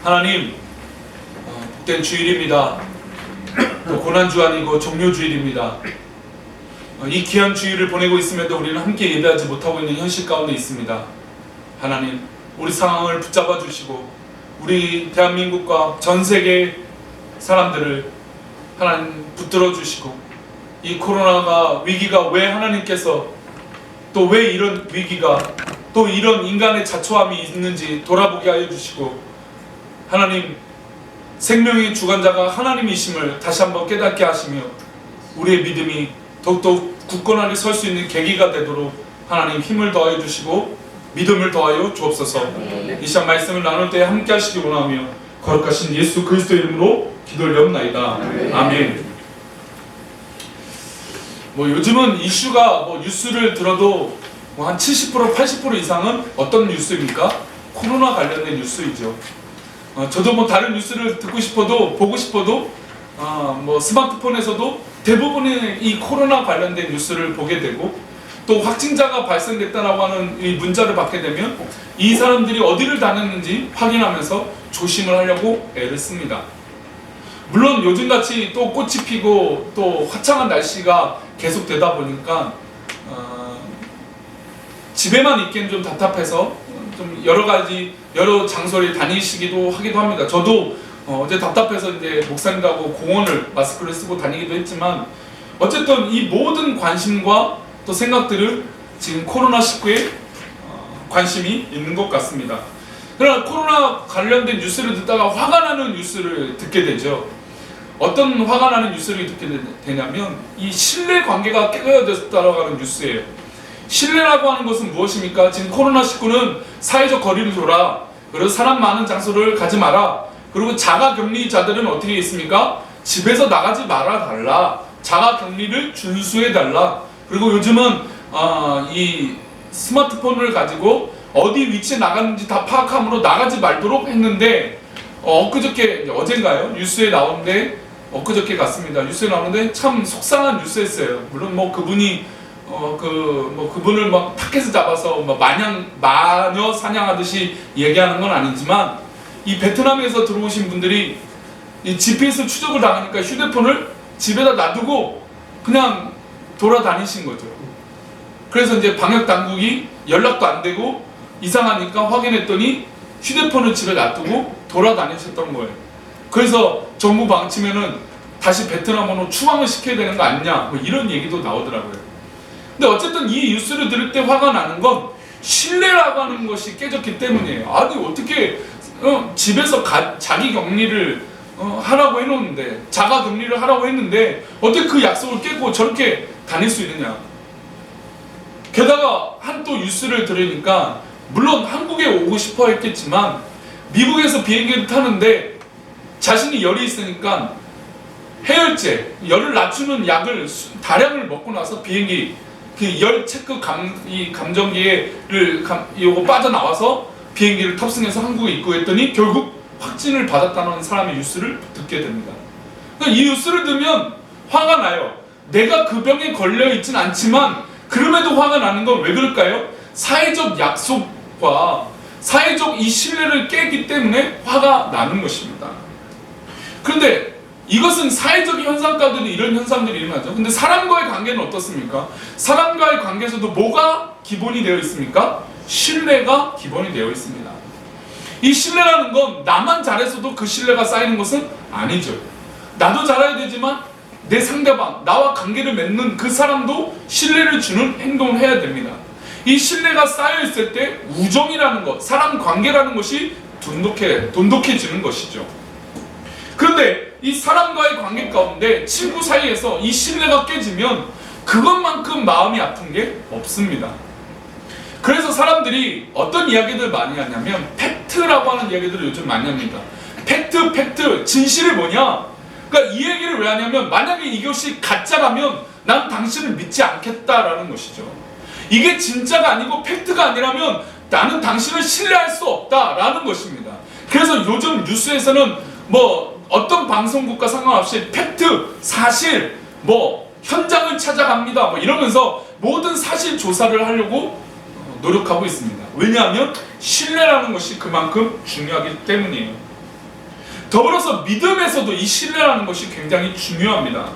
하나님, 복된 주일입니다. 또 고난주 아니고 종료주일입니다. 이 귀한 주일을 보내고 있음에도 우리는 함께 예배하지 못하고 있는 현실 가운데 있습니다. 하나님, 우리 상황을 붙잡아 주시고 우리 대한민국과 전 세계 사람들을 하나님 붙들어 주시고, 이 코로나가 위기가 왜 하나님께서 또 왜 이런 위기가 또 이런 인간의 자초함이 있는지 돌아보게 하여 주시고, 하나님 생명의 주관자가 하나님이심을 다시 한번 깨닫게 하시며 우리의 믿음이 더욱더 굳건하게 설 수 있는 계기가 되도록 하나님 힘을 더하여 주시고 믿음을 더하여 주옵소서. 이 시간 말씀을 나눌 때 함께 하시기 원하며 거룩하신 예수 그리스도 이름으로 기도하옵나이다. 아멘. 요즘은 이슈가 뉴스를 들어도 한 70% 80% 이상은 어떤 뉴스입니까? 코로나 관련된 뉴스이죠. 저도 다른 뉴스를 듣고 싶어도 보고 싶어도 스마트폰에서도 대부분의 이 코로나 관련된 뉴스를 보게 되고, 또 확진자가 발생됐다라고 하는 이 문자를 받게 되면 이 사람들이 어디를 다녔는지 확인하면서 조심을 하려고 애를 씁니다. 물론 요즘같이 또 꽃이 피고 또 화창한 날씨가 계속 되다 보니까 집에만 있기엔 좀 답답해서 좀 여러 장소를 다니시기도 하기도 합니다. 저도 어제 답답해서 이제 목사님하고 공원을 마스크를 쓰고 다니기도 했지만, 어쨌든 이 모든 관심과 또 생각들은 지금 코로나19에 관심이 있는 것 같습니다. 그러나 코로나 관련된 뉴스를 듣다가 화가 나는 뉴스를 듣게 되죠. 어떤 화가 나는 뉴스를 듣게 되냐면 이 신뢰 관계가 깨어졌다고 하는 뉴스예요. 신뢰라고 하는 것은 무엇입니까? 지금 코로나19는 사회적 거리를 둬라, 그리고 사람 많은 장소를 가지 마라, 그리고 자가격리자들은 어떻게 있습니까? 집에서 나가지 말아 달라, 자가격리를 준수해 달라. 그리고 요즘은 이 스마트폰을 가지고 어디 위치에 나갔는지 다 파악함으로 나가지 말도록 했는데, 어젠가요? 뉴스에 나오는데, 엊그저께 같습니다. 뉴스에 나오는데 참 속상한 뉴스였어요. 물론 그분이 그분을 타켓을 잡아서 마녀 사냥하듯이 얘기하는 건 아니지만, 이 베트남에서 들어오신 분들이 이 GPS 추적을 당하니까 휴대폰을 집에다 놔두고 그냥 돌아다니신 거죠. 그래서 이제 방역 당국이 연락도 안 되고 이상하니까 확인했더니 휴대폰을 집에 놔두고 돌아다니셨던 거예요. 그래서 정부 방침에는 다시 베트남으로 추방을 시켜야 되는 거 아니냐, 이런 얘기도 나오더라고요. 근데 어쨌든 이 뉴스를 들을 때 화가 나는 건 신뢰라고 하는 것이 깨졌기 때문이에요. 아니 어떻게 집에서 자기 격리를 하라고 해놓는데, 자가 격리를 하라고 했는데 어떻게 그 약속을 깨고 저렇게 다닐 수 있느냐. 게다가 한 또 뉴스를 들으니까, 물론 한국에 오고 싶어 했겠지만 미국에서 비행기를 타는데 자신이 열이 있으니까 해열제, 열을 낮추는 약을 다량을 먹고 나서 비행기 열 체크 감정기를 요거 빠져나와서 비행기를 탑승해서 한국에 입국했더니 결국 확진을 받았다는 사람의 뉴스를 듣게 됩니다. 그러니까 이 뉴스를 들으면 화가 나요. 내가 그 병에 걸려 있진 않지만 그럼에도 화가 나는 건 왜 그럴까요? 사회적 약속과 사회적 이 신뢰를 깨기 때문에 화가 나는 것입니다. 그런데 이것은 사회적 현상 가운데 이런 현상들이 일어나죠. 근데 사람과의 관계는 어떻습니까? 사람과의 관계에서도 뭐가 기본이 되어 있습니까? 신뢰가 기본이 되어 있습니다. 이 신뢰라는 건 나만 잘해서도 그 신뢰가 쌓이는 것은 아니죠. 나도 잘해야 되지만 내 상대방, 나와 관계를 맺는 그 사람도 신뢰를 주는 행동을 해야 됩니다. 이 신뢰가 쌓여 있을 때 우정이라는 것, 사람 관계라는 것이 돈독해지는 것이죠. 그런데 이 사람과의 관계 가운데 친구 사이에서 이 신뢰가 깨지면 그것만큼 마음이 아픈 게 없습니다. 그래서 사람들이 어떤 이야기들 많이 하냐면 팩트라고 하는 이야기들을 요즘 많이 합니다. 팩트, 진실이 뭐냐? 그러니까 이 얘기를 왜 하냐면, 만약에 이것이 가짜라면 난 당신을 믿지 않겠다라는 것이죠. 이게 진짜가 아니고 팩트가 아니라면 나는 당신을 신뢰할 수 없다라는 것입니다. 그래서 요즘 뉴스에서는 어떤 방송국과 상관없이 팩트, 사실, 현장을 찾아갑니다 이러면서 모든 사실 조사를 하려고 노력하고 있습니다. 왜냐하면 신뢰라는 것이 그만큼 중요하기 때문이에요. 더불어서 믿음에서도 이 신뢰라는 것이 굉장히 중요합니다.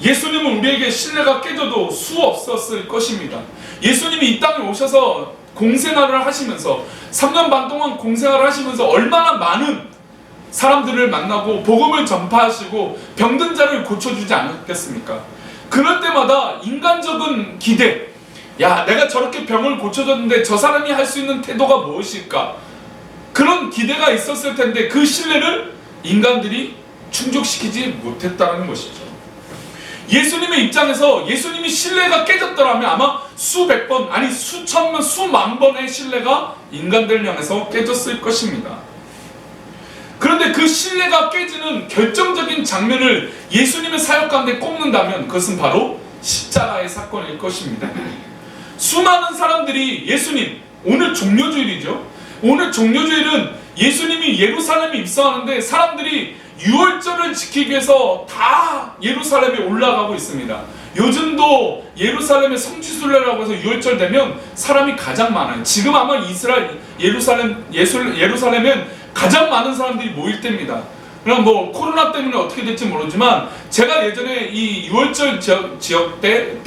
예수님은 우리에게 신뢰가 깨져도 수 없었을 것입니다. 예수님이 이 땅에 오셔서 공생활을 하시면서 3년 반 동안 공생활을 하시면서 얼마나 많은 사람들을 만나고 복음을 전파하시고 병든 자를 고쳐주지 않았겠습니까? 그럴 때마다 인간적인 기대, 야, 내가 저렇게 병을 고쳐줬는데 저 사람이 할 수 있는 태도가 무엇일까? 그런 기대가 있었을 텐데 그 신뢰를 인간들이 충족시키지 못했다는 것이죠. 예수님의 입장에서 예수님이 신뢰가 깨졌더라면 아마 수백 번, 아니 수천 번, 수만 번의 신뢰가 인간들 향해서 깨졌을 것입니다. 그런데 그 신뢰가 깨지는 결정적인 장면을 예수님의 사역 가운데 꼽는다면 그것은 바로 십자가의 사건일 것입니다. 수많은 사람들이 예수님, 오늘 종료주일이죠. 오늘 종료주일은 예수님이 예루살렘에 입성하는데 사람들이 유월절을 지키기 위해서 다 예루살렘에 올라가고 있습니다. 요즘도 예루살렘의 성지순례라고 해서 유월절 되면 사람이 가장 많아요. 지금 아마 이스라엘 예루살렘엔 가장 많은 사람들이 모일 때입니다. 그럼 뭐 코로나 때문에 어떻게 될지 모르지만 제가 예전에 이 유월절 지역 때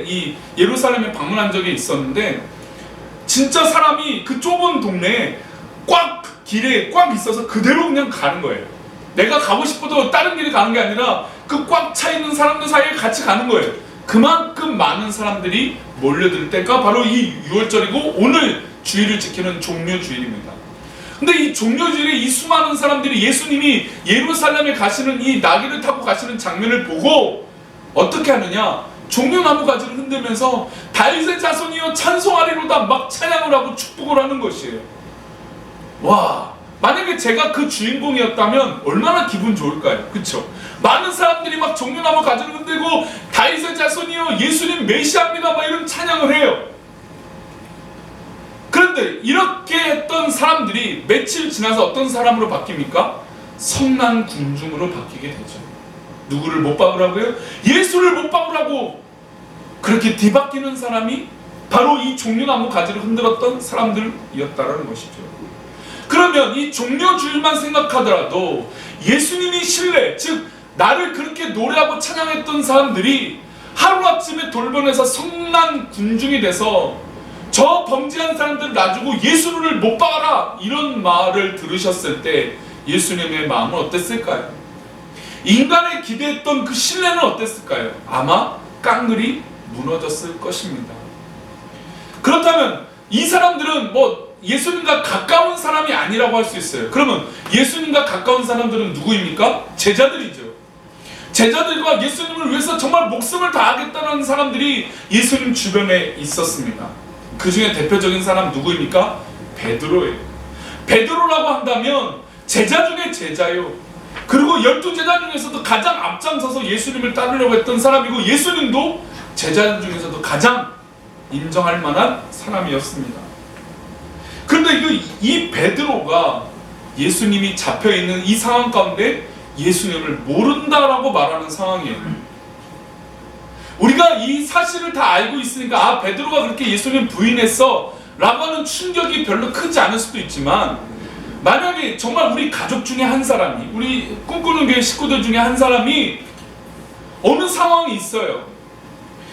이 예루살렘에 방문한 적이 있었는데 진짜 사람이 그 좁은 동네에 꽉 길에 꽉 있어서 그대로 그냥 가는 거예요. 내가 가고 싶어도 다른 길에 가는 게 아니라 그 꽉 차 있는 사람들 사이에 같이 가는 거예요. 그만큼 많은 사람들이 몰려들 때가 바로 이 유월절이고 오늘 주일을 지키는 종료주일입니다. 근데 이 종료주일에 이 수많은 사람들이 예수님이 예루살렘에 가시는 이 나귀를 타고 가시는 장면을 보고 어떻게 하느냐? 종려나무 가지를 흔들면서 다윗의 자손이여 찬송하리로다 막 찬양을 하고 축복을 하는 것이에요. 와, 만약에 제가 그 주인공이었다면 얼마나 기분 좋을까요? 그쵸? 많은 사람들이 막 종려나무 가지를 흔들고 다윗의 자손이여 예수님 메시아입니다 막 이런 찬양을 해요. 그런데 이렇게 했던 사람들이 며칠 지나서 어떤 사람으로 바뀝니까? 성난 군중으로 바뀌게 되죠. 누구를 못 박으라고요? 예수를 못 박으라고 그렇게 뒤바뀌는 사람이 바로 이 종려나무 가지를 흔들었던 사람들이었다는 것이죠. 그러면 이 종려주일만 생각하더라도 예수님이 신뢰, 즉 나를 그렇게 노래하고 찬양했던 사람들이 하루아침에 돌변해서 성난 군중이 돼서 저 범죄한 사람들을 놔주고 예수를 못 박아라 이런 말을 들으셨을 때 예수님의 마음은 어땠을까요? 인간의 기대했던 그 신뢰는 어땠을까요? 아마 깡그리 무너졌을 것입니다. 그렇다면 이 사람들은 뭐 예수님과 가까운 사람이 아니라고 할 수 있어요. 그러면 예수님과 가까운 사람들은 누구입니까? 제자들이죠. 제자들과 예수님을 위해서 정말 목숨을 다하겠다는 사람들이 예수님 주변에 있었습니다. 그 중에 대표적인 사람 누구입니까? 베드로예요. 베드로라고 한다면 제자 중에 제자요. 그리고 12제자 중에서도 가장 앞장서서 예수님을 따르려고 했던 사람이고 예수님도 제자 중에서도 가장 인정할 만한 사람이었습니다. 그런데 이 베드로가 예수님이 잡혀있는 이 상황 가운데 예수님을 모른다라고 말하는 상황이에요. 우리가 이 사실을 다 알고 있으니까 아 베드로가 그렇게 예수님 부인했어 라고 하는 충격이 별로 크지 않을 수도 있지만 만약에 정말 우리 가족 중에 한 사람이 우리 꿈꾸는 교회 식구들 중에 한 사람이 어느 상황이 있어요.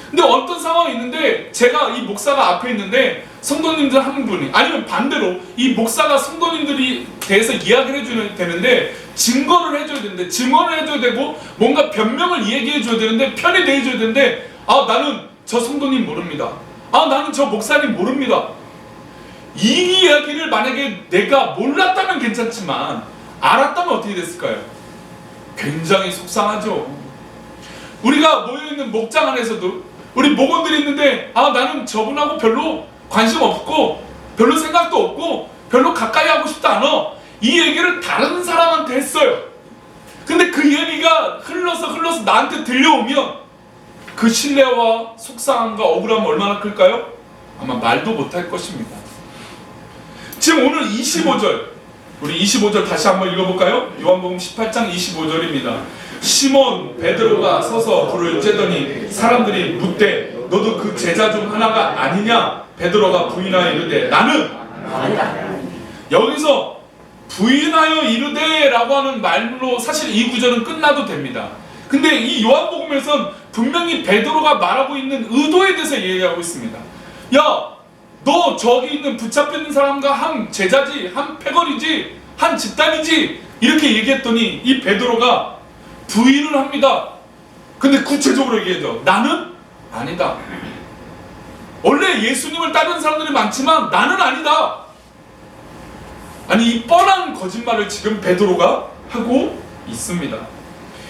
근데 어떤 상황이 있는데 제가 이 목사가 앞에 있는데 성도님들 한 분이 아니면 반대로 이 목사가 성도님들이 대해서 이야기를 해줘야 되는데 증거를 해줘야 되는데 증언을 해줘야 되고 뭔가 변명을 얘기해줘야 되는데 편이 내줘야 되는데 아 나는 저 성도님 모릅니다. 아 나는 저 목사님 모릅니다. 이 이야기를 만약에 내가 몰랐다면 괜찮지만 알았다면 어떻게 됐을까요? 굉장히 속상하죠. 우리가 모여있는 목장 안에서도 우리 목원들이 있는데 아 나는 저분하고 별로 관심 없고 별로 생각도 없고 별로 가까이 하고 싶지 않아 이 얘기를 다른 사람한테 했어요. 근데 그 얘기가 흘러서 나한테 들려오면 그 신뢰와 속상함과 억울함은 얼마나 클까요? 아마 말도 못할 것입니다. 지금 오늘 25절 우리 25절 다시 한번 읽어볼까요? 요한복음 18장 25절입니다. 시몬 베드로가 서서 불을 쬐더니 사람들이 묻되 너도 그 제자 중 하나가 아니냐? 베드로가 부인하여 이르되 나는 아니다. 여기서 부인하여 이르되 라고 하는 말로 사실 이 구절은 끝나도 됩니다. 근데 이 요한복음에서는 분명히 베드로가 말하고 있는 의도에 대해서 얘기하고 있습니다. 야, 너 저기 있는 붙잡혀 있는 사람과 한 제자지, 한 패거리지, 한 집단이지, 이렇게 얘기했더니 이 베드로가 부인을 합니다. 근데 구체적으로 얘기해줘. 나는 아니다. 원래 예수님을 따르는 사람들이 많지만 나는 아니다. 아니, 이 뻔한 거짓말을 지금 베드로가 하고 있습니다.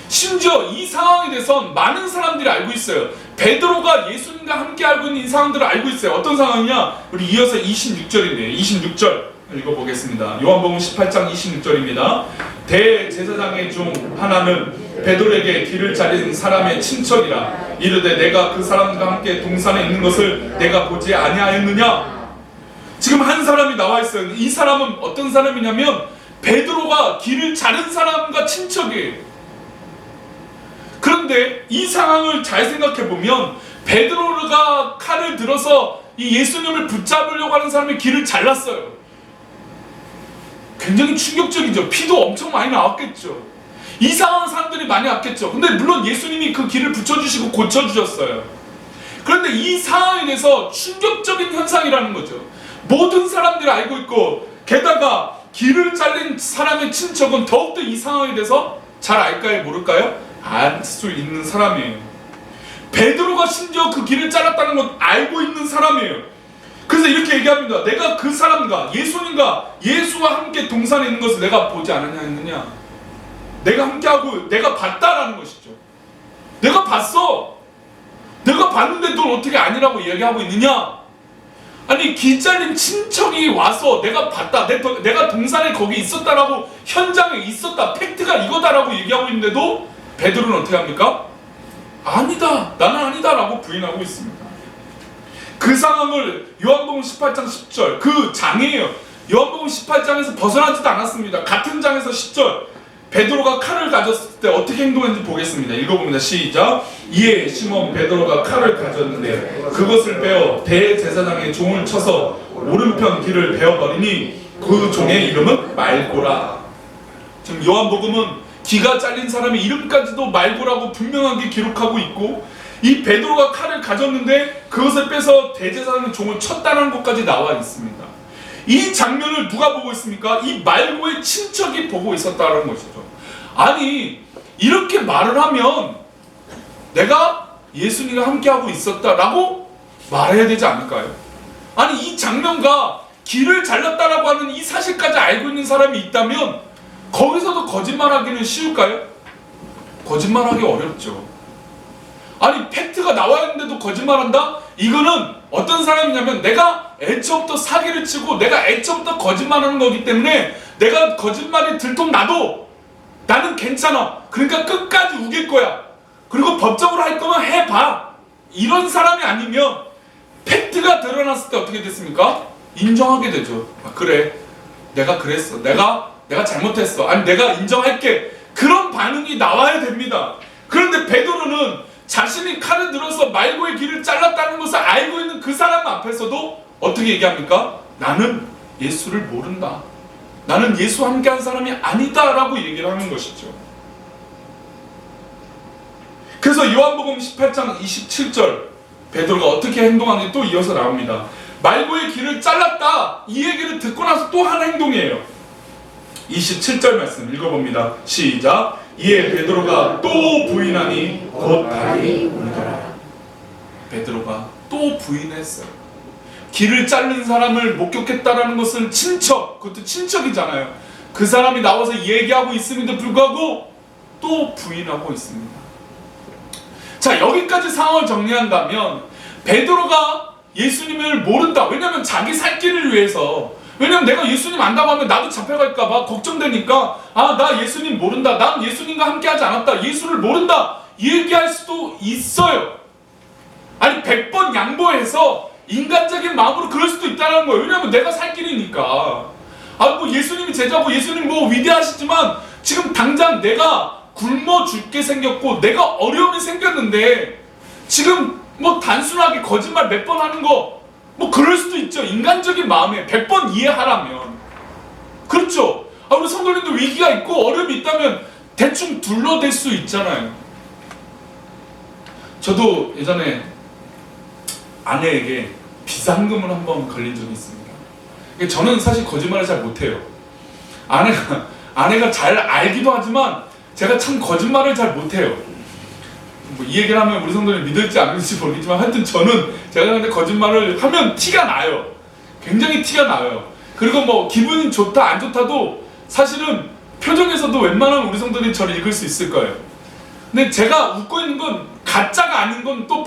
심지어 이 상황에 대해서 많은 사람들이 알고 있어요. 베드로가 예수님과 함께 알고 있는 이 상황들을 알고 있어요. 어떤 상황이냐? 우리 이어서 26절인데요. 26절 읽어보겠습니다. 요한복음 18장 26절입니다. 대제사장의 중 하나는 베드로에게 길을 차린 사람의 친척이라 이르되 내가 그 사람과 함께 동산에 있는 것을 내가 보지 아니하였느냐? 지금 한 사람이 나와 있어요. 이 사람은 어떤 사람이냐면 베드로가 길을 자른 사람과 친척이에요. 그런데 이 상황을 잘 생각해 보면 베드로가 칼을 들어서 이 예수님을 붙잡으려고 하는 사람의 길을 잘랐어요. 굉장히 충격적이죠. 피도 엄청 많이 나왔겠죠. 이상한 사람들이 많이 왔겠죠. 근데 물론 예수님이 그 길을 붙여주시고 고쳐주셨어요. 그런데 이 상황에 대해서 충격적인 현상이라는 거죠. 모든 사람들이 알고 있고, 게다가 길을 잘린 사람의 친척은 더욱더 이 상황에 대해서 잘 알까요? 모를까요? 알 수 있는 사람이에요. 베드로가 심지어 그 길을 잘랐다는 건 알고 있는 사람이에요. 그래서 이렇게 얘기합니다. 내가 그 사람과 예수님과 예수와 함께 동산에 있는 것을 내가 보지 않았냐 했느냐? 내가 함께하고 내가 봤다라는 것이죠. 내가 봤어. 내가 봤는데 넌 어떻게 아니라고 얘기하고 있느냐? 아니, 길 잘린 친척이 와서 내가 봤다, 내가 동산에 거기 있었다라고, 현장에 있었다, 팩트가 이거다라고 얘기하고 있는데도 베드로는 어떻게 합니까? 아니다, 나는 아니다 라고 부인하고 있습니다. 그 상황을 요한복음 18장 10절, 그 장이에요. 요한복음 18장에서 벗어나지도 않았습니다. 같은 장에서 10절, 베드로가 칼을 가졌을 때 어떻게 행동했는지 보겠습니다. 읽어봅니다. 시작. 이에 시몬 베드로가 칼을 가졌는데 그것을 빼어 대제사장의 종을 쳐서 오른편 귀를 베어버리니 그 종의 이름은 말고라. 지금 요한복음은 귀가 잘린 사람의 이름까지도 말고라고 분명하게 기록하고 있고, 이 베드로가 칼을 가졌는데 그것을 빼서 대제사장의 종을 쳤다는 것까지 나와 있습니다. 이 장면을 누가 보고 있습니까? 이 말고의 친척이 보고 있었다는 것이죠. 아니, 이렇게 말을 하면 내가 예수님과 함께하고 있었다라고 말해야 되지 않을까요? 아니, 이 장면과 길을 잘랐다라고 하는 이 사실까지 알고 있는 사람이 있다면 거기서도 거짓말하기는 쉬울까요? 거짓말하기 어렵죠. 아니, 팩트가 나와 있는데도 거짓말한다? 이거는 어떤 사람이냐면 내가 애초부터 사기를 치고 내가 애초부터 거짓말하는 거기 때문에 내가 거짓말이 들통나도 나는 괜찮아. 그러니까 끝까지 우길 거야. 그리고 법적으로 할 거면 해봐. 이런 사람이 아니면 팩트가 드러났을 때 어떻게 됐습니까? 인정하게 되죠. 아, 그래, 내가 그랬어. 내가 잘못했어. 아니, 내가 인정할게. 그런 반응이 나와야 됩니다. 그런데 베드로는 자신이 칼을 들어서 말고의 길을 잘랐다는 것을 알고 있는 그 사람 앞에서도 어떻게 얘기합니까? 나는 예수를 모른다. 나는 예수와 함께한 사람이 아니다 라고 얘기를 하는 것이죠. 그래서 요한복음 18장 27절 베드로가 어떻게 행동하는지 또 이어서 나옵니다. 말고의 길을 잘랐다, 이 얘기를 듣고 나서 또 한 행동이에요. 27절 말씀 읽어봅니다. 시작. 이에 베드로가 또 부인하니 곧 달이 울더라. 베드로가 또 부인했어요. 길을 자른 사람을 목격했다라는 것은 친척, 그것도 친척이잖아요. 그 사람이 나와서 얘기하고 있음에도 불구하고 또 부인하고 있습니다. 자, 여기까지 상황을 정리한다면 베드로가 예수님을 모른다. 왜냐하면 자기 살 길을 위해서, 왜냐면 내가 예수님 안다고 하면 나도 잡혀갈까봐 걱정되니까, 아, 나 예수님 모른다, 난 예수님과 함께하지 않았다, 예수를 모른다 얘기할 수도 있어요. 아니, 100번 양보해서 인간적인 마음으로 그럴 수도 있다는 거예요. 왜냐면 내가 살 길이니까. 아, 뭐 예수님이 제자고 예수님 뭐 위대하시지만 지금 당장 내가 굶어 죽게 생겼고 내가 어려움이 생겼는데 지금 뭐 단순하게 거짓말 몇 번 하는 거 뭐 그럴 수도 있죠. 인간적인 마음에 100번 이해하라면. 그렇죠. 우리 성도님도 위기가 있고 어려움이 있다면 대충 둘러댈 수 있잖아요. 저도 예전에 아내에게 비상금을 한번 걸린 적이 있습니다. 저는 사실 거짓말을 잘 못해요. 아내가 잘 알기도 하지만 제가 참 거짓말을 잘 못해요. 이 얘기를 하면 우리 성도님 믿을지 안 믿을지 모르겠지만 하여튼 저는 제가 근데 거짓말을 하면 티가 나요. 굉장히 티가 나요. 그리고 뭐 기분이 좋다 안 좋다도 사실은 표정에서도 웬만하면 우리 성도들이 저를 읽을 수 있을 거예요. 근데 제가 웃고 있는 건 가짜가 아닌 건 또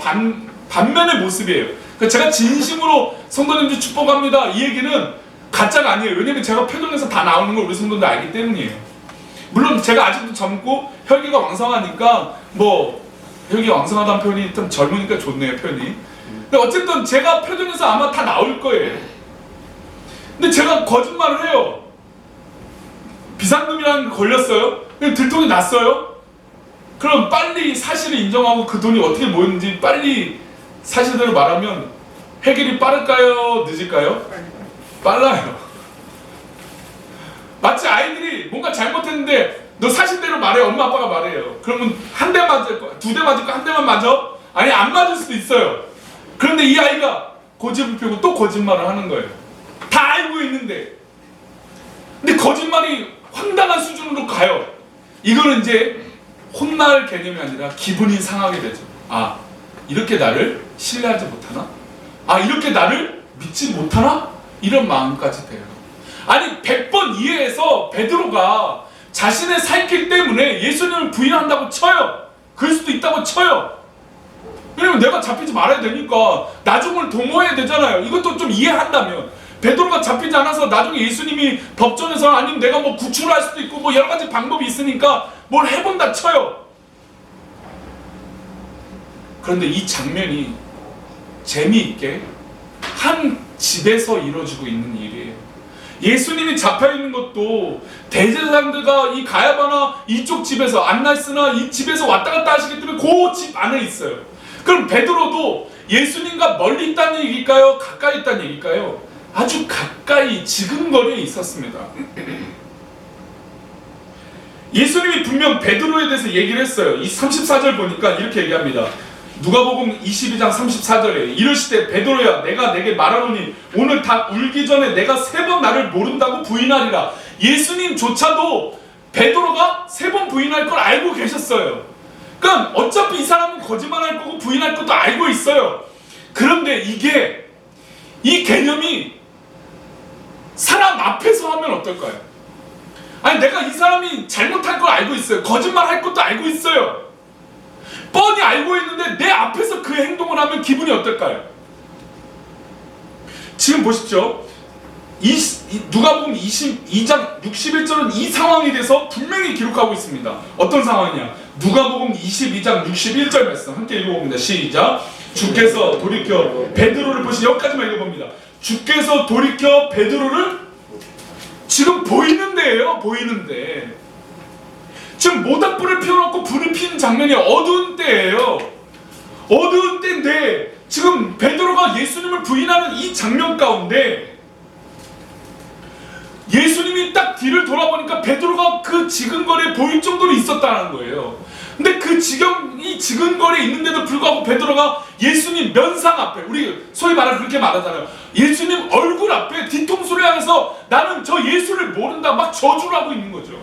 반면의 모습이에요. 그러니까 제가 진심으로 성도님들 축복합니다 이 얘기는 가짜가 아니에요. 왜냐면 제가 표정에서 다 나오는 걸 우리 성도들 알기 때문이에요. 물론 제가 아직도 젊고 혈기가 왕성하니까 뭐 혈기가 왕성하다는 표현이 좀 젊으니까 좋네요 표현이. 근데 어쨌든 제가 표정에서 아마 다 나올 거예요. 근데 제가 거짓말을 해요. 비상금이라는 게 걸렸어요. 들통이 났어요. 그럼 빨리 사실을 인정하고 그 돈이 어떻게 모였는지 빨리 사실대로 말하면 해결이 빠를까요? 늦을까요? 빨라요. 마치 아이들이 뭔가 잘못했는데 너 사실대로 말해. 엄마 아빠가 말해요. 그러면 한 대 맞을 거야. 두 대 맞을 거야. 한 대만 맞아? 아니 안 맞을 수도 있어요. 그런데 이 아이가 고집을 피우고 또 거짓말을 하는 거예요. 다 알고 있는데. 근데 거짓말이 황당한 수준으로 가요. 이거는 이제 혼날 개념이 아니라 기분이 상하게 되죠. 아, 이렇게 나를 신뢰하지 못하나? 아, 이렇게 나를 믿지 못하나? 이런 마음까지 돼요. 아니 100번 이해해서 베드로가 자신의 살길 때문에 예수님을 부인한다고 쳐요. 그럴 수도 있다고 쳐요. 왜냐면 내가 잡히지 말아야 되니까 나중을 도모해야 되잖아요. 이것도 좀 이해한다면 베드로가 잡히지 않아서 나중에 예수님이 법정에서 아니면 내가 뭐 구출을 할 수도 있고 뭐 여러 가지 방법이 있으니까 뭘 해본다 쳐요. 그런데 이 장면이 재미있게 한 집에서 이루어지고 있는 일이에요. 예수님이 잡혀있는 것도 대제사장들과 이 가야바나 이쪽 집에서 안나스나 이 집에서 왔다 갔다 하시기 때문에 그 집 안에 있어요. 그럼 베드로도 예수님과 멀리 있다는 얘기일까요? 가까이 있다는 얘기일까요? 아주 가까이 지근거리에 있었습니다. 예수님이 분명 베드로에 대해서 얘기를 했어요. 이 34절 보니까 이렇게 얘기합니다. 누가복음 22장 34절에 이르시되 베드로야 내가 내게 말하노니 오늘 다 울기 전에 내가 3번 나를 모른다고 부인하리라. 예수님조차도 베드로가 3번 부인할 걸 알고 계셨어요. 그러니까 어차피 이 사람은 거짓말할 거고 부인할 것도 알고 있어요. 그런데 이 개념이 사람 앞에서 하면 어떨까요? 아니 내가 이 사람이 잘못할 걸 알고 있어요. 거짓말할 것도 알고 있어요. 뻔히 알고 있는데 내 앞에서 그 행동을 하면 기분이 어떨까요? 지금 보십시오. 누가복음 22장 61절은 이 상황에 대해서 분명히 기록하고 있습니다. 어떤 상황이냐? 누가복음 22장 61절 말씀 함께 읽어봅니다. 시작. 주께서 돌이켜 베드로를 보시 여기까지만 읽어봅니다. 주께서 돌이켜 베드로를 지금 보이는데요. 보이는데 지금 모닥불을 피워놓고 불을 피는 장면이 어두운 때예요. 어두운 때인데 지금 베드로가 예수님을 부인하는 이 장면 가운데 예수님이 딱 뒤를 돌아보니까 베드로가 그 지근거리에 보일 정도로 있었다는 거예요. 근데 그 지근거리에 있는데도 불구하고 베드로가 예수님 면상 앞에, 우리 소위 말하는 그렇게 말하잖아요. 예수님 얼굴 앞에 뒤통수를 향해서 나는 저 예수를 모른다 막 저주를 하고 있는 거죠.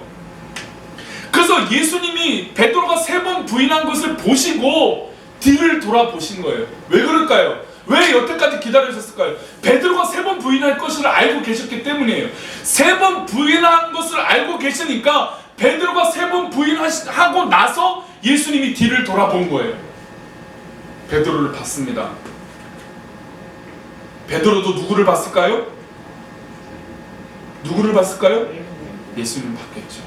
그래서 예수님이 베드로가 3번 부인한 것을 보시고 뒤를 돌아보신 거예요. 왜 그럴까요? 왜 여태까지 기다리셨을까요? 베드로가 3번 부인할 것을 알고 계셨기 때문이에요. 3번 부인한 것을 알고 계시니까 베드로가 3번 부인하고 나서 예수님이 뒤를 돌아본 거예요. 베드로를 봤습니다. 베드로도 누구를 봤을까요? 누구를 봤을까요? 예수님을 봤겠죠.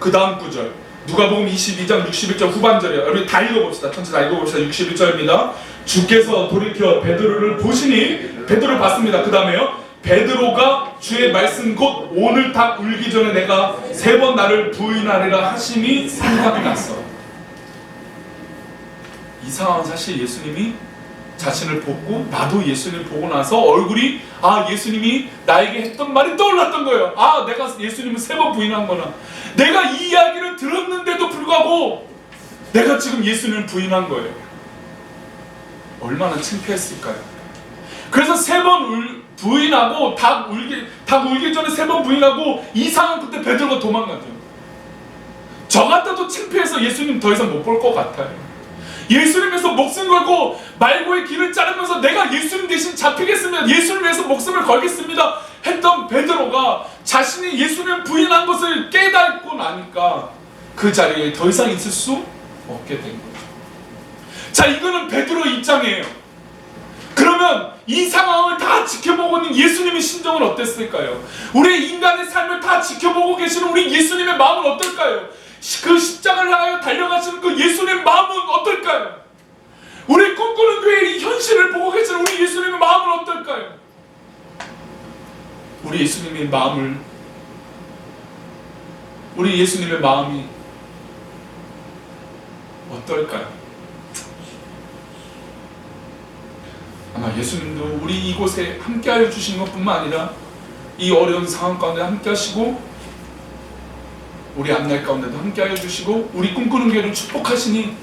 그 다음 구절 누가복음 22장 61절 후반절이에요. 우리 다 읽어봅시다. 전체 다 읽어봅시다. 61절입니다. 주께서 돌이켜 베드로를 보시니 베드로를 봤습니다. 그 다음에요. 베드로가 주의 말씀 곧 오늘 다 울기 전에 내가 3번 나를 부인하리라 하심이 생각이 났어. 이 상황은 사실 예수님이 자신을 보고 나도 예수님 보고 나서 얼굴이 예수님이 나에게 했던 말이 떠올랐던 거예요. 내가 예수님을 3번 부인한거나 내가 이 이야기를 들었는데도 불구하고 내가 지금 예수님을 부인한 거예요. 얼마나 창피했을까요? 그래서 3번 부인하고 닭 울기 전에 3번 부인하고 이상한 그때 베드로가 도망가죠. 저 같아도 창피해서 예수님 더 이상 못 볼 것 같아요. 예수님에서 목숨 걸고 말고의 길을 자르면서 내가 예수님 대신 잡히겠습니다, 예수님 위해서 목숨을 걸겠습니다 했던 베드로가 자신이 예수님 부인한 것을 깨닫고 나니까 그 자리에 더 이상 있을 수 없게 된 거죠. 자, 이거는 베드로 입장이에요. 그러면 이 상황을 다 지켜보고 있는 예수님의 심정은 어땠을까요? 우리 인간의 삶을 다 지켜보고 계시는 우리 예수님의 마음은 어떨까요? 그 십자가를 향하여 달려가시는 그 예수님의 마음은 어떨까요? 우리 꿈꾸는 교회의 이 현실을 보고 계시는 우리 예수님의 마음은 어떨까요? 우리 예수님의 마음이 어떨까요? 아마 예수님도 우리 이곳에 함께하여 주신 것뿐만 아니라 이 어려운 상황 가운데 함께 하시고 우리 앞날 가운데도 함께하여 주시고 우리 꿈꾸는 교회를 축복하시니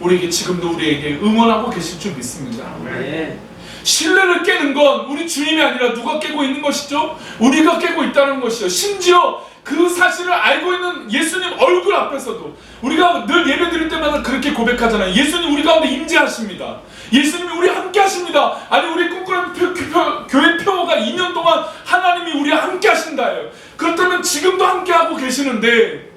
우리에게 지금도 우리에게 응원하고 계실 줄 믿습니다. 네. 신뢰를 깨는 건 우리 주님이 아니라 누가 깨고 있는 것이죠? 우리가 깨고 있다는 것이죠. 심지어 그 사실을 알고 있는 예수님 얼굴 앞에서도 우리가 늘 예배 드릴 때마다 그렇게 고백하잖아요. 예수님 우리 가운데 임재하십니다. 예수님이 우리 함께 하십니다. 아니, 우리 꿈꾸는 교회 표어가 2년 동안 하나님이 우리와 함께 하신다예요. 그렇다면 지금도 함께 하고 계시는데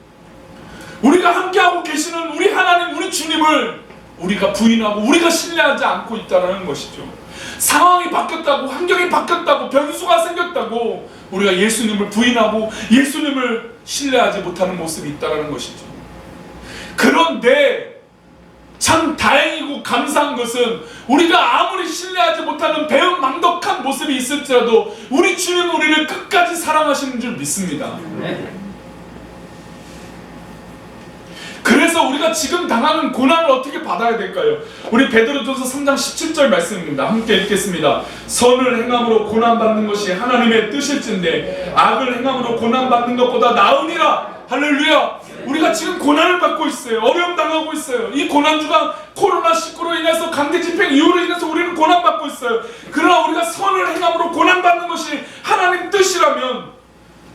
우리가 함께 하고 계시는 우리 하나님, 우리 주님을 우리가 부인하고 우리가 신뢰하지 않고 있다는 것이죠. 상황이 바뀌었다고, 환경이 바뀌었다고, 변수가 생겼다고 우리가 예수님을 부인하고 예수님을 신뢰하지 못하는 모습이 있다는 것이죠. 그런데 참 다행이고 감사한 것은 우리가 아무리 신뢰하지 못하는 배은망덕한 모습이 있을지라도 우리 주님은 우리를 끝까지 사랑하시는 줄 믿습니다. 그래서 우리가 지금 당하는 고난을 어떻게 받아야 될까요? 우리 베드로전서 3장 17절 말씀입니다. 함께 읽겠습니다. 선을 행함으로 고난받는 것이 하나님의 뜻일진데 악을 행함으로 고난받는 것보다 나으니라. 할렐루야. 우리가 지금 고난을 받고 있어요. 어려움 당하고 있어요. 이 고난주가 코로나19로 인해서 강제 집행 이후로 인해서 우리는 고난받고 있어요. 그러나 우리가 선을 행함으로 고난받는 것이 하나님 뜻이라면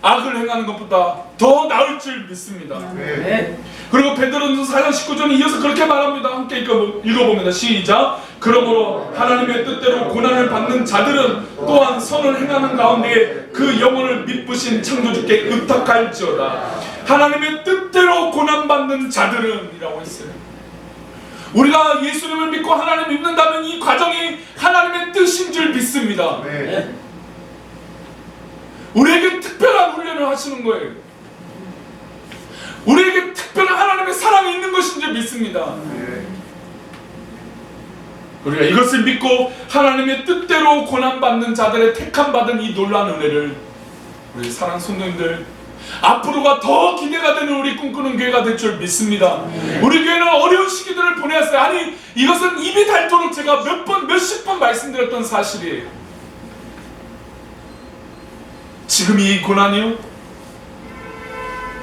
악을 행하는 것보다 더 나을 줄 믿습니다. 네. 그리고 베드로전서 4장 19절에 이어서 그렇게 말합니다. 함께 읽어봅니다. 시작. 그러므로 하나님의 뜻대로 고난을 받는 자들은 또한 선을 행하는 가운데 그 영혼을 미쁘신 창조주께 의탁할지어다. 하나님의 뜻대로 고난받는 자들은 이라고 했어요. 우리가 예수님을 믿고 하나님을 믿는다면 이 과정이 하나님의 뜻인 줄 믿습니다. 네. 우리에게 특별한 훈련을 하시는 거예요. 우리에게 특별한 하나님의 사랑이 있는 것인 줄 믿습니다. 우리가 이것을 믿고 하나님의 뜻대로 고난받는 자들의 택함받은 이 놀라운 은혜를 우리 사랑 성도님들 앞으로가 더 기대가 되는 우리 꿈꾸는 교회가 될 줄 믿습니다. 우리 교회는 어려운 시기들을 보내왔어요. 아니, 이것은 입이 닳도록 제가 몇십 번 말씀드렸던 사실이에요. 지금 이 고난이요?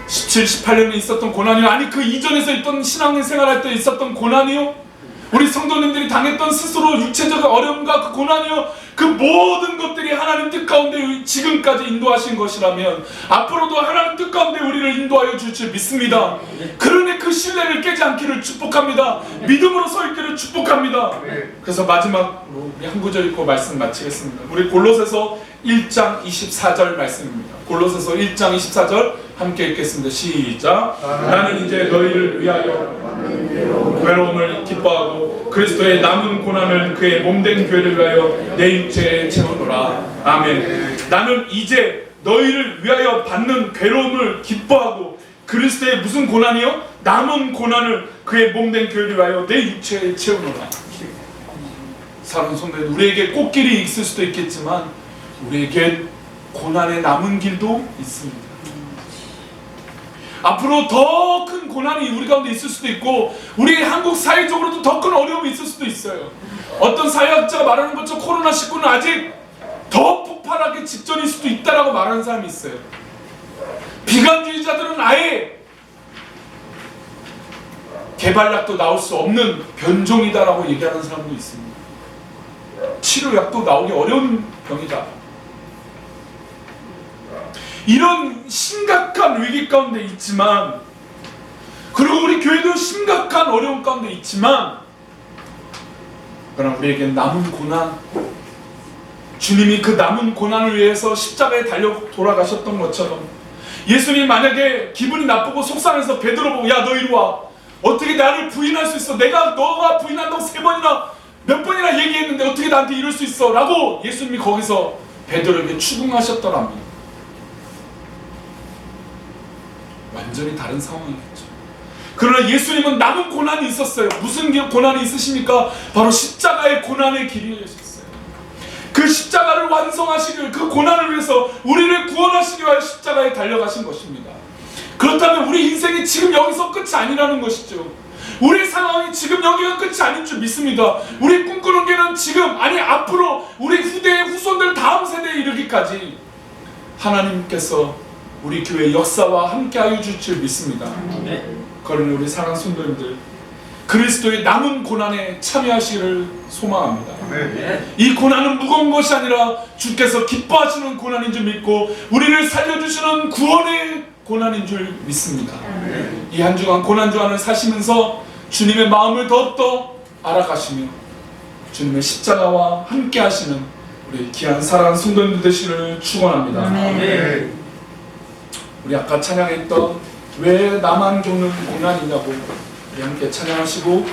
17, 18년에 있었던 고난이요? 아니, 그 이전에서 있던 신앙생활할 때 있었던 고난이요? 우리 성도님들이 당했던 스스로 육체적 어려움과 그 고난이요? 그 모든 것들이 하나님 뜻 가운데 지금까지 인도하신 것이라면 앞으로도 하나님 뜻 가운데 우리를 인도하여 줄 줄 믿습니다. 그러니 그 신뢰를 깨지 않기를 축복합니다. 믿음으로 서 있기를 축복합니다. 그래서 마지막으로 우리 한 구절 읽고 말씀 마치겠습니다. 우리 골로새서 1장 24절 말씀입니다. 골로새서 1장 24절 함께 읽겠습니다. 시작. 나는 이제 너희를 위하여 괴로움을 기뻐하고 그리스도의 남은 고난을 그의 몸된 교회를 위하여 내 육체에 채우노라. 아멘. 나는 이제 너희를 위하여 받는 괴로움을 기뻐하고 그리스도의 무슨 고난이요? 남은 고난을 그의 몸된 교회를 위하여 내 육체에 채우노라. 사랑하는 성도들, 우리에게 꽃길이 있을 수도 있겠지만 우리에게 고난의 남은 길도 있습니다. 앞으로 더 큰 고난이 우리 가운데 있을 수도 있고 우리 한국 사회적으로도 더 큰 어려움이 있을 수도 있어요. 어떤 사회학자가 말하는 것처럼 코로나19는 아직 더 폭발하기 직전일 수도 있다라고 말하는 사람이 있어요. 비관주의자들은 아예 개발약도 나올 수 없는 변종이다라고 얘기하는 사람도 있습니다. 치료약도 나오기 어려운 병이다. 이런 심각한 위기 가운데 있지만, 그리고 우리 교회도 심각한 어려움 가운데 있지만, 그러나 우리에게 남은 고난, 주님이 그 남은 고난을 위해서 십자가에 달려 돌아가셨던 것처럼 예수님 만약에 기분이 나쁘고 속상해서 베드로 보고 야 너 이리 와, 어떻게 나를 부인할 수 있어? 내가 너가 부인한다고 3번이나 몇 번이나 얘기했는데 어떻게 나한테 이럴 수 있어? 라고 예수님이 거기서 베드로에게 추궁하셨더라면 완전히 다른 상황이겠죠. 그러나 예수님은 남은 고난이 있었어요. 무슨 고난이 있으십니까? 바로 십자가의 고난의 길이셨어요. 그 십자가를 완성하시길, 그 고난을 위해서 우리를 구원하시기 위하여 십자가에 달려가신 것입니다. 그렇다면 우리 인생이 지금 여기서 끝이 아니라는 것이죠. 우리 상황이 지금 여기가 끝이 아닌 줄 믿습니다. 우리 꿈꾸는 게는 지금, 아니 앞으로 우리 후대의 후손들 다음 세대에 이르기까지 하나님께서 우리 교회 역사와 함께하여 주실 줄 믿습니다. 그러니 우리 사랑하는 성도님들, 그리스도의 남은 고난에 참여하시기를 소망합니다. 이 고난은 무거운 것이 아니라 주께서 기뻐하시는 고난인 줄 믿고 우리를 살려주시는 구원의 고난인 줄 믿습니다. 이 한 주간 고난 주간을 사시면서 주님의 마음을 더욱더 알아가시며 주님의 십자가와 함께 하시는 우리 귀한 사랑하는 성도님들 되시기를 축원합니다. 우리 아까 찬양했던 왜 나만 겪는 고난이냐고 우리 함께 찬양하시고